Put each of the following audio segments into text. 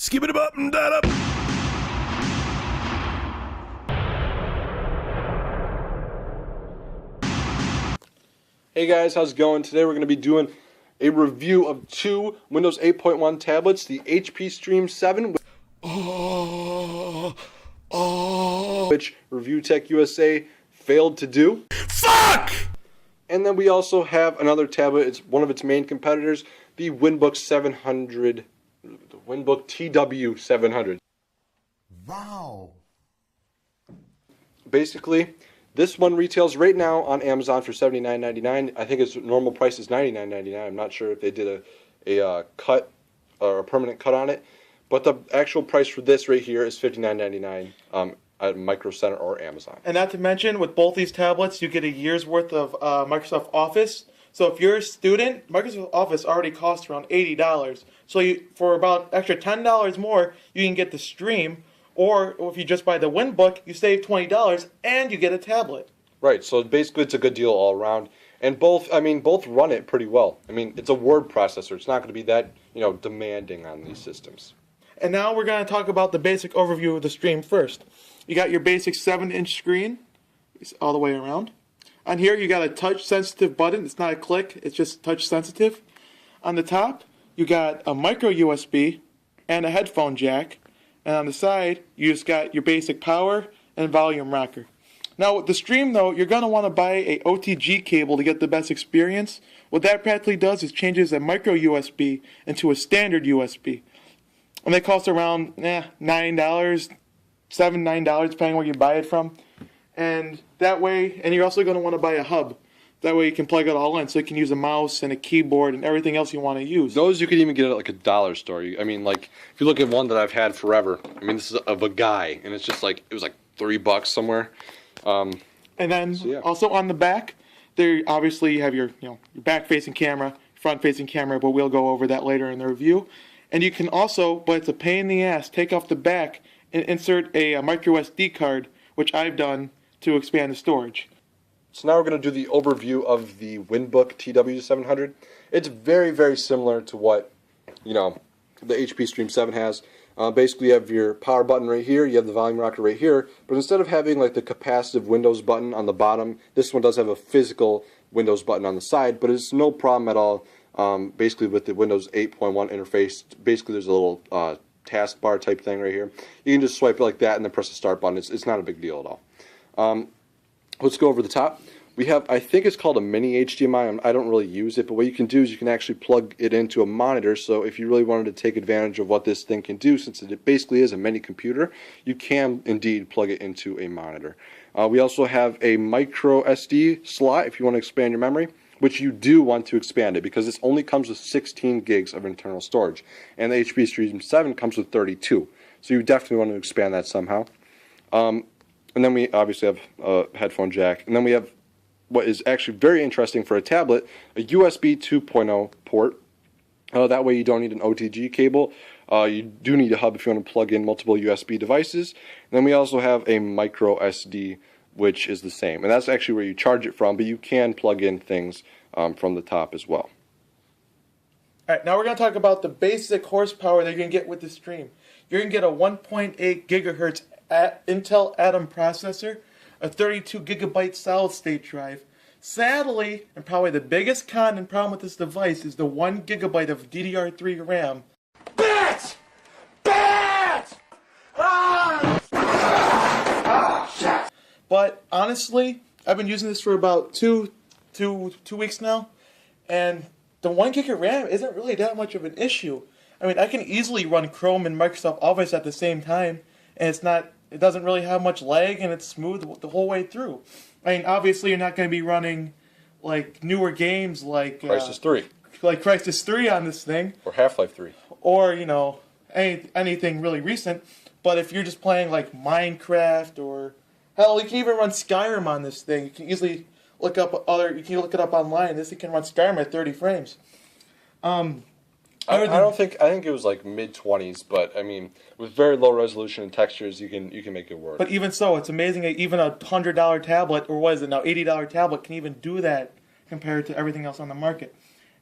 Skip it up and that up. Hey guys, how's it going? Today we're going to be doing a review of two Windows 8.1 tablets, the HP Stream 7, which Reviewtechusa failed to do. Fuck! And then we also have another tablet, it's one of its main competitors, the Winbook 700, the Winbook TW700. Wow. Basically, this one retails right now on Amazon for $79.99. I think its normal price is $99.99. I'm not sure if they did a cut or a permanent cut on it. But the actual price for this right here is $59.99 at Micro Center or Amazon. And not to mention, with both these tablets, you get a year's worth of Microsoft Office. So if you're a student, Microsoft Office already costs around $80. So for about extra $10 more, you can get the Stream. Or if you just buy the Winbook, you save $20 and you get a tablet. Right, so basically it's a good deal all around. And both run it pretty well. I mean, it's a word processor. It's not going to be that, demanding on these systems. And now we're going to talk about the basic overview of the Stream first. You got your basic 7-inch screen all the way around. On here you got a touch-sensitive button. It's not a click, it's just touch-sensitive. On the top, you got a micro USB and a headphone jack. And on the side, you just got your basic power and volume rocker. Now with the Stream though, you're going to want to buy a OTG cable to get the best experience. What that practically does is changes a micro USB into a standard USB. And they cost around $9, $7, $9 depending where you buy it from. And that way, and you're also going to want to buy a hub. That way you can plug it all in, so you can use a mouse and a keyboard and everything else you want to use. Those you could even get at like a dollar store. I mean, like, if you look at one that I've had forever, I mean, this is of a guy, and it's just like, it was like $3 somewhere. And then so, yeah. Also on the back, there obviously you have your your back-facing camera, front-facing camera, but we'll go over that later in the review. And you can also, but it's a pain in the ass, take off the back and insert a micro SD card, which I've done to expand the storage. So now we're going to do the overview of the Winbook TW700. It's very, very similar to what, the HP Stream 7 has. Basically, you have your power button right here, you have the volume rocker right here, but instead of having like the capacitive Windows button on the bottom, this one does have a physical Windows button on the side, but it's no problem at all. Basically, with the Windows 8.1 interface, basically there's a little taskbar type thing right here. You can just swipe it like that and then press the start button. It's not a big deal at all. Let's go over the top. We have, I think it's called a mini HDMI. I don't really use it, but what you can do is you can actually plug it into a monitor. So if you really wanted to take advantage of what this thing can do, since it basically is a mini computer, you can indeed plug it into a monitor. We also have a micro SD slot if you want to expand your memory, which you do want to expand it because this only comes with 16 gigs of internal storage. And the HP Stream 7 comes with 32. So you definitely want to expand that somehow. And then we obviously have a headphone jack. And then we have what is actually very interesting for a tablet, a USB 2.0 port. That way you don't need an OTG cable. You do need a hub if you want to plug in multiple USB devices. And then we also have a micro SD, which is the same. And that's actually where you charge it from, but you can plug in things from the top as well. Alright, now we're going to talk about the basic horsepower that you're going to get with the Stream. You're going to get a 1.8 gigahertz Intel Atom processor, a 32 gigabyte solid state drive. Sadly, and probably the biggest con and problem with this device is the 1 gigabyte of DDR3 RAM. Bat! Bat! Ah! Ah, shit! But honestly, I've been using this for about two weeks now, and the 1 gig of RAM isn't really that much of an issue. I mean, I can easily run Chrome and Microsoft Office at the same time, and it doesn't really have much lag, and it's smooth the whole way through. I mean, obviously, you're not going to be running like newer games like Crysis 3. Like Crysis 3 on this thing, Or Half-Life 3. or anything really recent. But if you're just playing like Minecraft, or hell, you can even run Skyrim on this thing. You can easily look up you can look it up online. This thing can run Skyrim at 30 frames. I think it was like mid-20s, but I mean, with very low resolution and textures, you can make it work. But even so, it's amazing that even a $100 tablet, or what is it now, $80 tablet, can even do that compared to everything else on the market.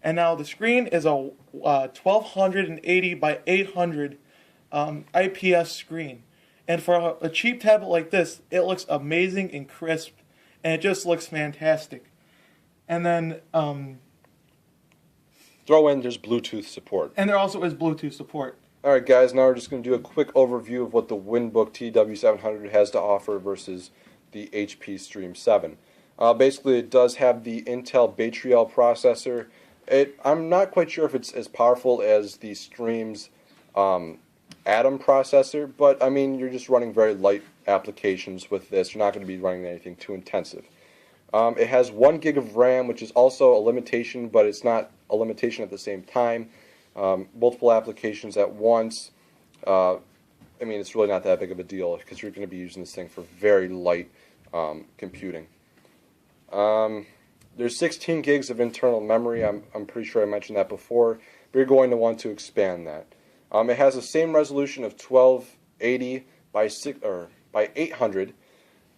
And now the screen is a 1280 by 800 IPS screen. And for a cheap tablet like this, it looks amazing and crisp, and it just looks fantastic. And then, Throw in there's Bluetooth support. and there also is Bluetooth support. Alright guys, now we're just going to do a quick overview of what the Winbook TW700 has to offer versus the HP Stream 7. Basically it does have the Intel Batriel processor. I'm not quite sure if it's as powerful as the Stream's Atom processor, but I mean you're just running very light applications with this. You're not going to be running anything too intensive. It has 1 gig of RAM, which is also a limitation, but it's not a limitation at the same time. Multiple applications at once. I mean, it's really not that big of a deal because you're going to be using this thing for very light computing. There's 16 gigs of internal memory. I'm pretty sure I mentioned that before, but you're going to want to expand that. It has the same resolution of 1280 by 800,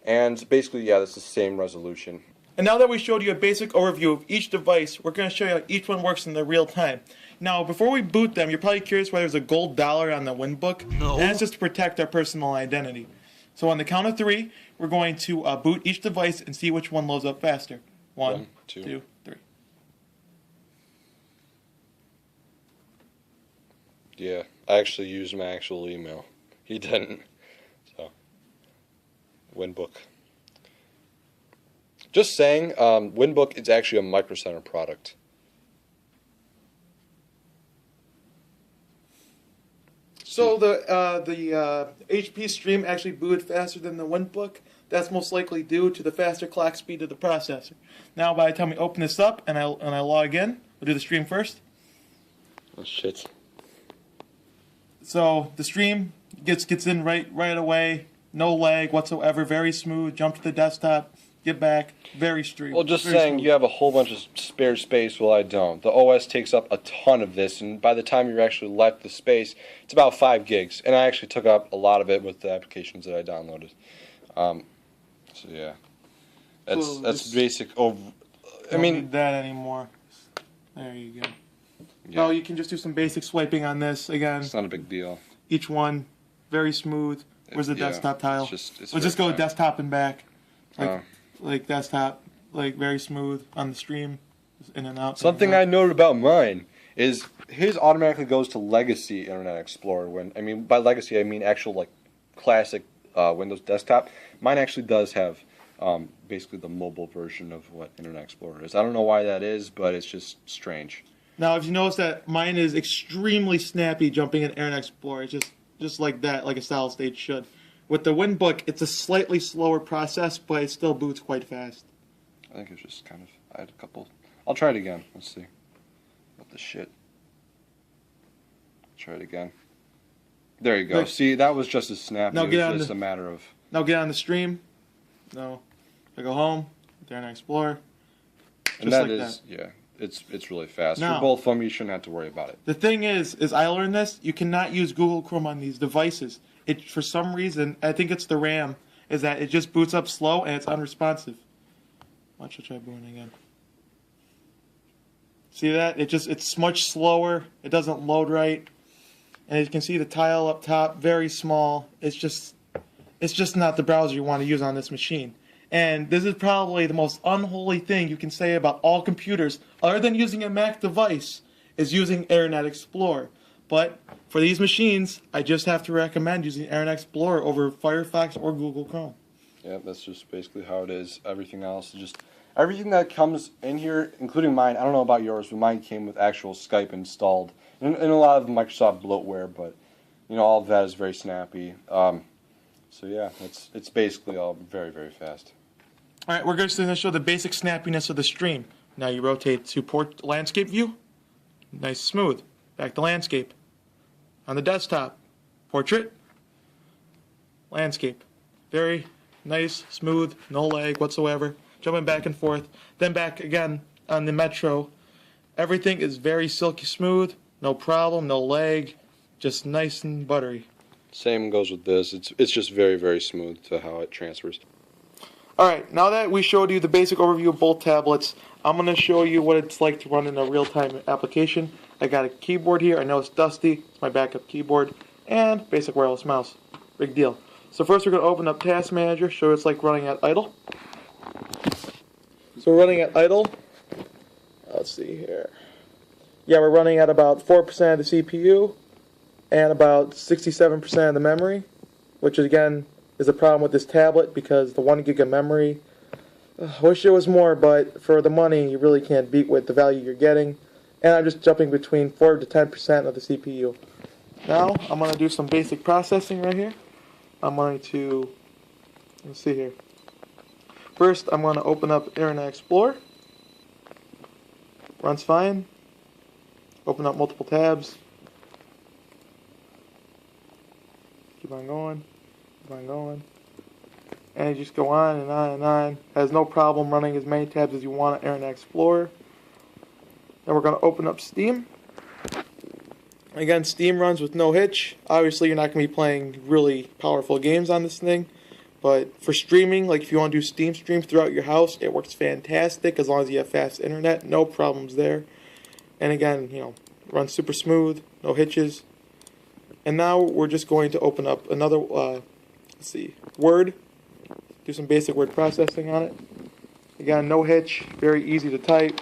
and basically, yeah, that's the same resolution. And now that we showed you a basic overview of each device, we're going to show you how each one works in the real time. Now, before we boot them, you're probably curious why there's a gold dollar on the Winbook. No. And that's just to protect our personal identity. So on the count of 3, we're going to boot each device and see which one loads up faster. 1, 2, 3. Yeah, I actually used my actual email. He didn't. So, Winbook. Just saying, Winbook is actually a Micro Center product. So the HP Stream actually booted faster than the Winbook. That's most likely due to the faster clock speed of the processor. Now, by the time we open this up and I log in, we'll do the Stream first. Oh shit! So the Stream gets in right away, no lag whatsoever, very smooth. Jump to the desktop, get back, very stream. Well, just very saying, smooth. you have a whole bunch of spare space. Well, I don't. The OS takes up a ton of this, and by the time you actually let the space, it's about 5 gigs. And I actually took up a lot of it with the applications that I downloaded. So yeah, that's basic. I Don't mean, need that anymore. There you go. yeah, Oh, you can just do some basic swiping on this again. it's not a big deal. Each one, very smooth. Where's the Yeah, desktop tile? it's We'll just very go fine. desktop and back, like desktop, like very smooth on the Stream, just in and out. Something I noted about mine is his automatically goes to Legacy Internet Explorer. I mean by Legacy I mean actual like classic Windows desktop. Mine actually does have basically the mobile version of what Internet Explorer is. I don't know why that is, but it's just strange. Now, if you notice that mine is extremely snappy jumping in Internet Explorer, it's just like that, like a solid state should. With the Winbook, it's a slightly slower process, but it still boots quite fast. I think it's just kind of, I had a couple. I'll try it again. Let's see. What the shit? Try it again. There you go. Look. See, that was just as snappy. Now It get on was just the- a matter of. Now get on the Stream. No. I go home, Internet Explorer. And Just that like is, yeah, it's really fast. Now- For both of them, you shouldn't have to worry about it. The thing is I learned this, you cannot use Google Chrome on these devices. It, for some reason, I think it's the RAM, is that it just boots up slow and it's unresponsive. Watch, I'll try booting again. See that? It's much slower. It doesn't load right. And you can see the tile up top, very small. It's just not the browser you want to use on this machine. And this is probably the most unholy thing you can say about all computers, other than using a Mac device, is using Internet Explorer. But for these machines, I just have to recommend using Internet Explorer over Firefox or Google Chrome. Yeah, that's just basically how it is. Everything else is just everything that comes in here, including mine. I don't know about yours, but mine came with actual Skype installed, and a lot of Microsoft bloatware. But you know, all of that is very snappy. So yeah, it's basically all very, very fast. All right, we're just going to show the basic snappiness of the Stream. Now you rotate to landscape view. Nice, smooth. Back to landscape. On the desktop, portrait, landscape. Very nice, smooth, no lag whatsoever. Jumping back and forth. Then back again on the Metro. Everything is very silky smooth. No problem, no lag. Just nice and buttery. Same goes with this. It's just very, very smooth to how it transfers. Alright, now that we showed you the basic overview of both tablets, I'm going to show you what it's like to run in a real-time application. I got a keyboard here. I know it's dusty. It's my backup keyboard. and basic wireless mouse. Big deal. So first we're going to open up Task Manager, show it's like running at idle. So we're running at idle. Let's see here. Yeah, we're running at about 4% of the CPU and about 67% of the memory, which again is a problem with this tablet because the 1 gig of memory, I wish it was more, but for the money you really can't beat with the value you're getting. And I'm just jumping between 4 to 10% of the CPU. Now I'm going to do some basic processing right here. I'm going to, let's see here. First I'm going to open up Internet Explorer. Runs fine. Open up multiple tabs. Keep on going. Keep on going. And you just go on and on and on. Has no problem running as many tabs as you want on Internet Explorer. Then we're going to open up Steam. Again, Steam runs with no hitch. Obviously, you're not going to be playing really powerful games on this thing. But for streaming, like if you want to do Steam streams throughout your house, it works fantastic as long as you have fast internet. No problems there. And again, you know, runs super smooth, no hitches. And now we're just going to open up another, let's see, Word. Do some basic word processing on it. Again, no hitch, very easy to type.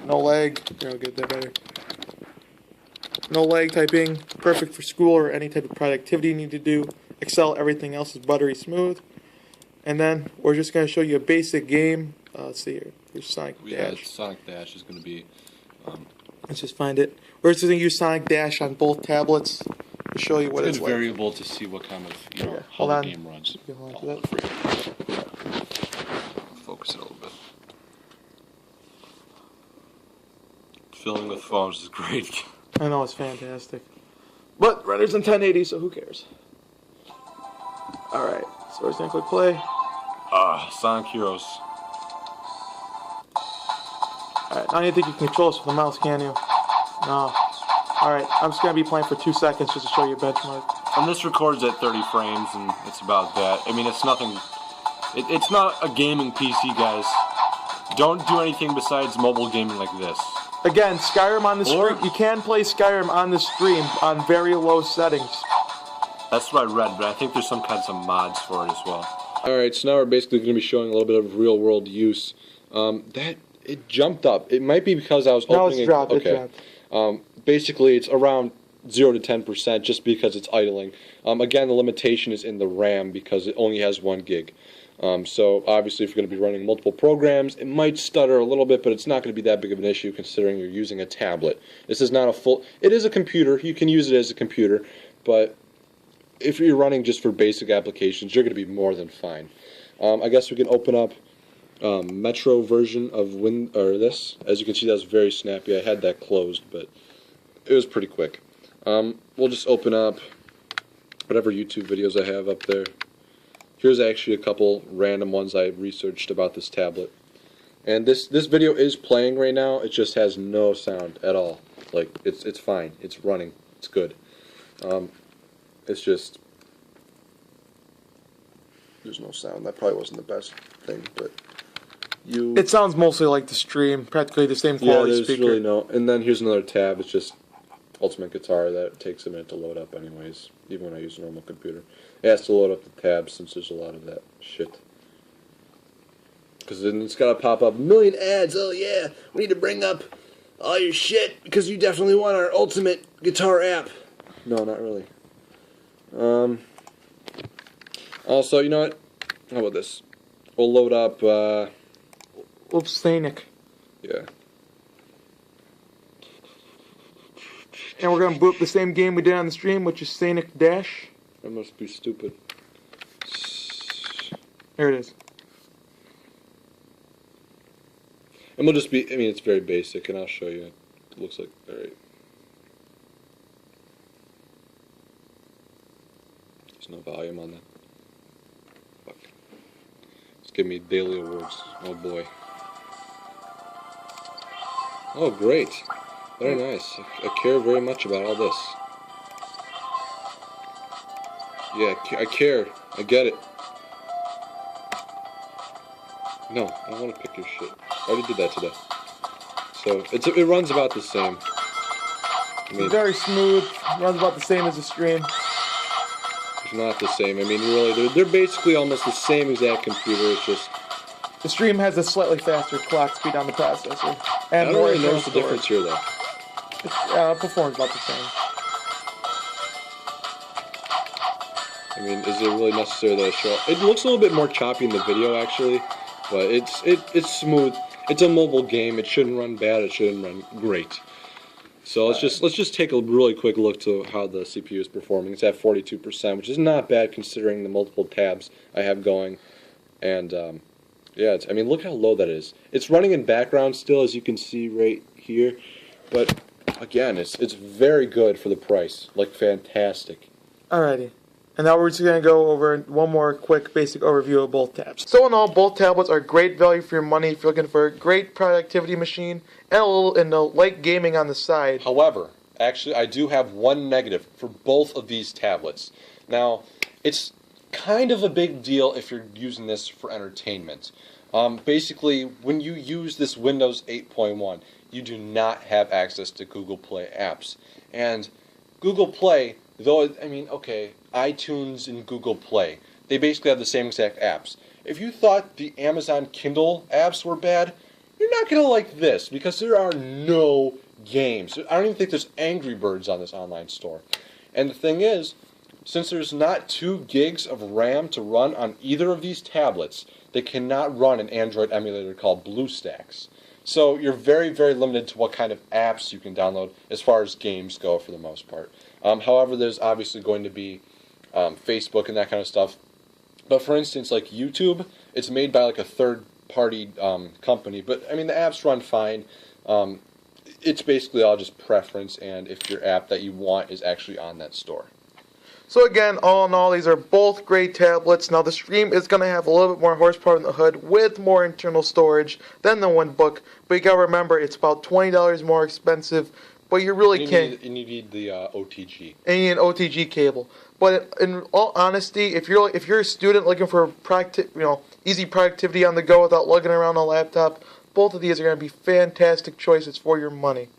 No lag. Here, I'll get that better. No lag typing. Perfect for school or any type of productivity you need to do. Excel, everything else is buttery smooth. And then we're just going to show you a basic game. Let's see here. Here's Sonic Dash. Yeah, Sonic Dash is going to be... Let's just find it. We're just going to use Sonic Dash on both tablets to show you what it's like. variable to see what kind of, you know, Hold how on. the game runs. You can hold on to that. Focus it a little bit. Filming with phones is great. I know, it's fantastic. But render's in 1080, so who cares? Alright, so we're just going to click play. Sonic Heroes. Alright, now you think you can control this with the mouse, can you? No. Alright, I'm just going to be playing for 2 seconds just to show you a benchmark. And this records at 30 frames, and it's about that. I mean, it's nothing... It's not a gaming PC, guys. Don't do anything besides mobile gaming like this. Again, Skyrim on the Or- stream. You can play Skyrim on the stream on very low settings. That's what I read, but I think there's some kinds of mods for it as well. Alright, so now we're basically going to be showing a little bit of real-world use. It jumped up. It might be because I was No, opening it's dropped. it. Okay. It's dropped. Basically, it's around 0 to 10% just because it's idling. Again, the limitation is in the RAM because it only has 1 gig. So obviously, if you're going to be running multiple programs, it might stutter a little bit, but it's not going to be that big of an issue considering you're using a tablet. This is not a full... It is a computer. You can use it as a computer, but if you're running just for basic applications, you're going to be more than fine. I guess we can open up Metro version of this. As you can see, that's very snappy. I had that closed, but it was pretty quick. We'll just open up whatever YouTube videos I have up there. Here's actually a couple random ones I researched about this tablet. And this video is playing right now. It just has no sound at all. Like, it's fine. It's running. It's good. It's just... There's no sound. That probably wasn't the best thing, but... It sounds mostly like the stream. Practically the same quality there's speaker. really no... And then here's another tab. It's just Ultimate Guitar. That takes a minute to load up anyways, even when I use a normal computer. It has to load up the tabs since there's a lot of that shit. Because then it's got to pop up, million ads, oh yeah, we need to bring up all your shit because you definitely want our Ultimate Guitar app. No, not really. Also, you know what? How about this? We'll load up, Oops, Scenic. yeah. And we're going to boot up the same game we did on the stream, which is Scenic Dash. That must be stupid. There it is. And we'll just be, I mean, it's very basic, and I'll show you. It looks like, alright. There's no volume on that. Fuck. It's giving me daily awards. Oh boy. Oh, great. Very nice. I care very much about all this. Yeah, I care. I get it. No, I don't want to pick your shit. I already did that today. So, it runs about the same. I mean, It's very smooth. Runs about the same as the stream. not the same. I mean, really, they're basically almost the same exact computer. It's just The Stream has a slightly faster clock speed on the processor. I And don't more really internal notice the difference storage. here, though. It performs about the same. I mean, is it really necessary that I show? It looks a little bit more choppy in the video, actually, but it's smooth. It's a mobile game. It shouldn't run bad. It shouldn't run great. So let's just take a really quick look to how the CPU is performing. It's at 42%, which is not bad considering the multiple tabs I have going. And yeah, I mean, look how low that is. It's running in background still, as you can see right here. But again, it's very good for the price. Like, fantastic. Alrighty. And now we're just going to go over one more quick basic overview of both tabs. So in all, both tablets are great value for your money if you're looking for a great productivity machine and a light gaming on the side. However, actually, I do have one negative for both of these tablets. Now, it's kind of a big deal if you're using this for entertainment. Basically, when you use this Windows 8.1, you do not have access to Google Play apps. And Google Play, though, I mean, okay, iTunes and Google Play, they basically have the same exact apps. If you thought the Amazon Kindle apps were bad, you're not going to like this, because there are no games. I don't even think there's Angry Birds on this online store. And the thing is, since there's not 2 gigs of RAM to run on either of these tablets, they cannot run an Android emulator called BlueStacks. So you're very, very limited to what kind of apps you can download as far as games go for the most part. However, there's obviously going to be Facebook and that kind of stuff. But for instance, like YouTube, it's made by like a third-party company. But I mean, the apps run fine. It's basically all just preference, and if your app that you want is actually on that store. So again, all in all, these are both great tablets. Now the Stream is going to have a little bit more horsepower in the hood with more internal storage than the Winbook. But you got to remember, it's about $20 more expensive. But you really can't. And you need the OTG. And you need an OTG cable. But in all honesty, if you're a student looking for easy productivity on the go without lugging around a laptop, both of these are going to be fantastic choices for your money.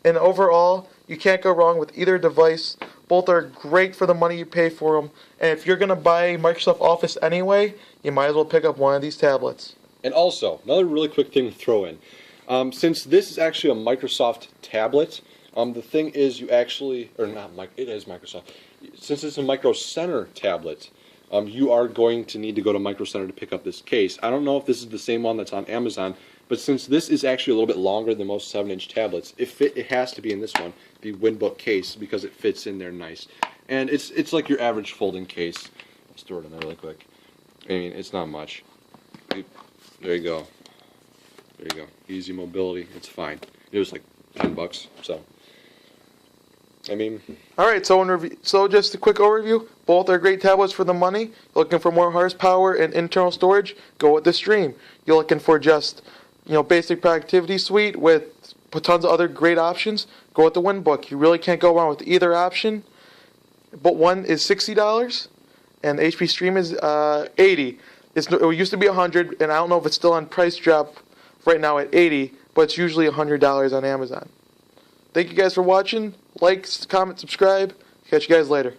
And overall, you can't go wrong with either device. Both are great for the money you pay for them. And if you're going to buy Microsoft Office anyway, you might as well pick up one of these tablets. And also, another really quick thing to throw in. Since this is actually a Microsoft tablet, the thing is you actually, or not, it is Microsoft. Since it's a Micro Center tablet, you are going to need to go to Micro Center to pick up this case. I don't know if this is the same one that's on Amazon, but since this is actually a little bit longer than most 7-inch tablets, it has to be in this one, the Winbook case, because it fits in there nice. And it's like your average folding case. I'll store it in there really quick. I mean, it's not much. There you go. There you go. Easy mobility. It's fine. It was like $10, so. I mean. All right, so just a quick overview. Both are great tablets for the money. Looking for more horsepower and internal storage? Go with the Stream. You're looking for just, basic productivity suite with tons of other great options? Go with the Winbook. You really can't go wrong with either option. But one is $60, and the HP Stream is $80. It used to be $100, and I don't know if it's still on price drop right now at $80, but it's usually $100 on Amazon. Thank you guys for watching. Like, comment, subscribe. Catch you guys later.